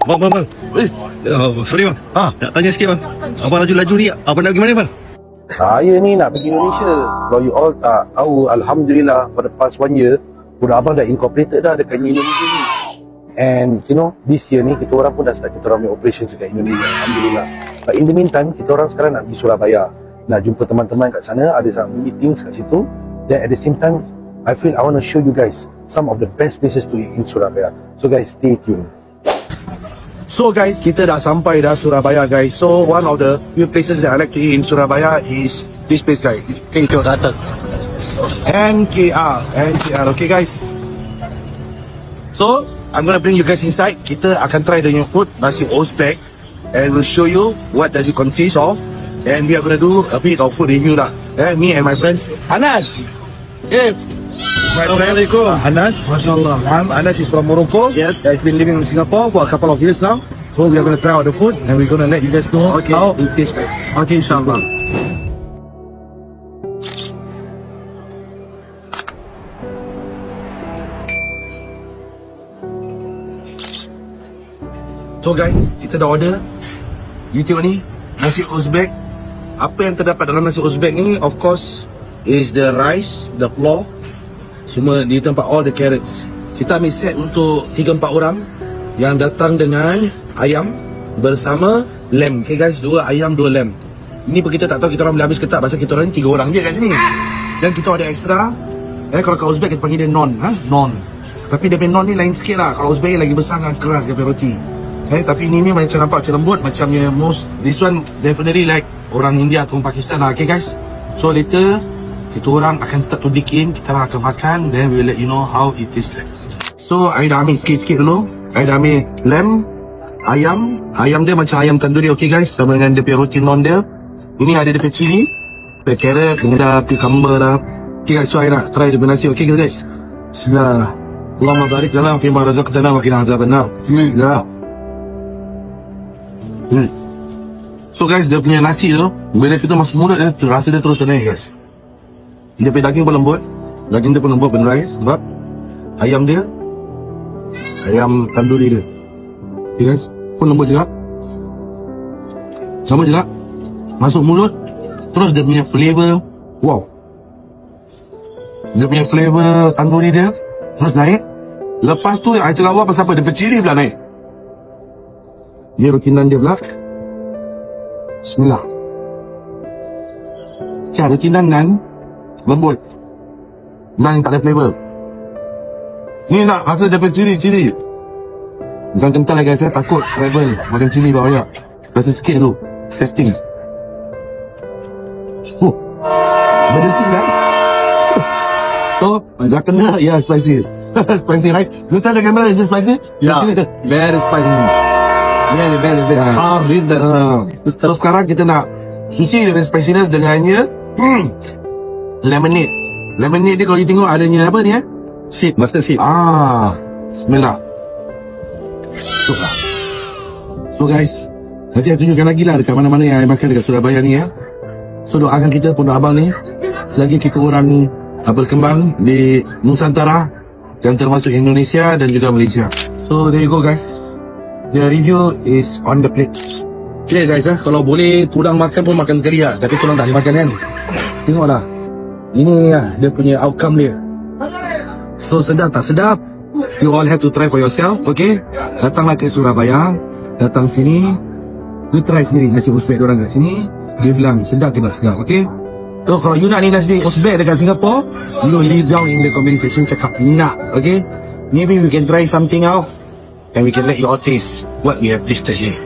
Bang. Sorry bang. Nak tanya sikit bang. Abang laju-laju ni, abang nak pergi mana bang? Saya ni nak pergi Indonesia. Kalau you all tak tahu, Alhamdulillah for the past 1 year, budak abang dah incorporated dah dekat Indonesia ni. And you know, this year ni kita orang pun dah start kita orang punya operations dekat Indonesia. Alhamdulillah. But in the meantime, kita orang sekarang nak pergi Surabaya. Nak jumpa teman-teman kat sana, ada some meetings kat situ. Then at the same time, I feel I want to show you guys some of the best places to eat in Surabaya. So guys, stay tuned. So guys, kita dah sampai dah Surabaya guys. So one of the few places that I like to eat in Surabaya is this place guys. Tengok atas. NKR. Okay guys. So I'm gonna bring you guys inside. Kita akan try the new food, nasi Uzbek, and we'll show you what does it consist of. And we are gonna do a bit of food review lah. Me and my friends. Anas. Assalamualaikum. Anas. MasyaAllah. Anas is from Morocco. Yes. He's been living in Singapore for a couple of years now. So we are going to try out the food and we're going to let you guys know how it tastes like. Okay, insyaAllah. So guys, kita dah order. You tengok ni, nasi Uzbek. Apa yang terdapat dalam nasi Uzbek ni, of course, is the rice, the flour. Semua di tempat all the carrots. Kita ambil set untuk 3-4 orang yang datang dengan ayam bersama lamb. Okay guys, 2 ayam 2 lamb. Ini pun kita tak tahu kita orang boleh habis ke tak, pasal kita orang 3 orang je kat sini. Dan kita ada extra. Kalau kat Uzbek kita panggil dia non, non. Tapi dia punya non ni lain sikit lah. Kalau Uzbek ni lagi besar dan keras dia punya roti. Tapi ini macam nampak macam lembut, macamnya most. This one definitely like orang India atau Pakistan lah. Okay guys. So later kita orang akan start to dig in, kita orang akan makan, then we will let you know how it tastes like. So, I dah ambil sikit-sikit dulu. I dah ambil lamb, ayam. Ayam dia macam ayam tandoori, okay guys, sama dengan dia punya roti non dia. Ini ada dia punya cili, dia carrot, ada cucumber dah. Okay guys, so I nak try dia punya nasi, okay guys. Bismillah. Allahumma barik lana fima razaqtana wa qina adzabannar. Bismillah. So guys, dia punya nasi tu, bila kita masuk mulut dia, rasa dia terus naik guys. Dia punya daging pun lembut. Daging dia pun lembut benar guys. Sebab ayam dia, ayam tandoori dia, okay guys, pun lembut juga. Sama juga. Masuk mulut, terus dia punya flavor, wow. Dia punya flavor tandoori dia terus naik. Lepas tu yang saya lawa pasal apa, dia punya cili pula naik. Dia rotinan dia pula. Bismillah. Okay, rotinan nan lembut, nan tak ada flavor. Ni nak rasa dia punya cili. Jangan kental lagi, saya takut travel makan cili banyak. Rasa sikit tu, testing. Bedesting guys. So, dah kena, ya spicy. Spicy right? You tell the camera, is it spicy? Yeah, very spicy. Very. Terus sekarang kita nak isi dengan spiciness dengannya lemonade. Lemonade dia kalau you tengok adanya apa ni Seed, mustard seed. Bismillah. So guys, nanti saya tunjukkan lagi lah dekat mana-mana yang saya makan dekat Surabaya ni ya. So doakan kita pun abang ni, selagi kita orang berkembang di Nusantara dan termasuk Indonesia dan juga Malaysia. So there you go guys, the review is on the plate. Okay guys, kalau boleh kurang makan pun makan sekali lah. Tapi korang tak boleh makan kan. Tengoklah, ini lah dia punya outcome dia. So sedap tak sedap? You all have to try for yourself, okay? Datanglah ke Surabaya, datang sini, you try sendiri nasi Uzbek diorang kat sini. Dia bilang sedap ke tak sedap, okay? So kalau you nak ni nasi Uzbek dekat Singapore, you leave down in the comment section, cakap nak, okay? Maybe we can try something out and we can let you all taste what we have tasted here.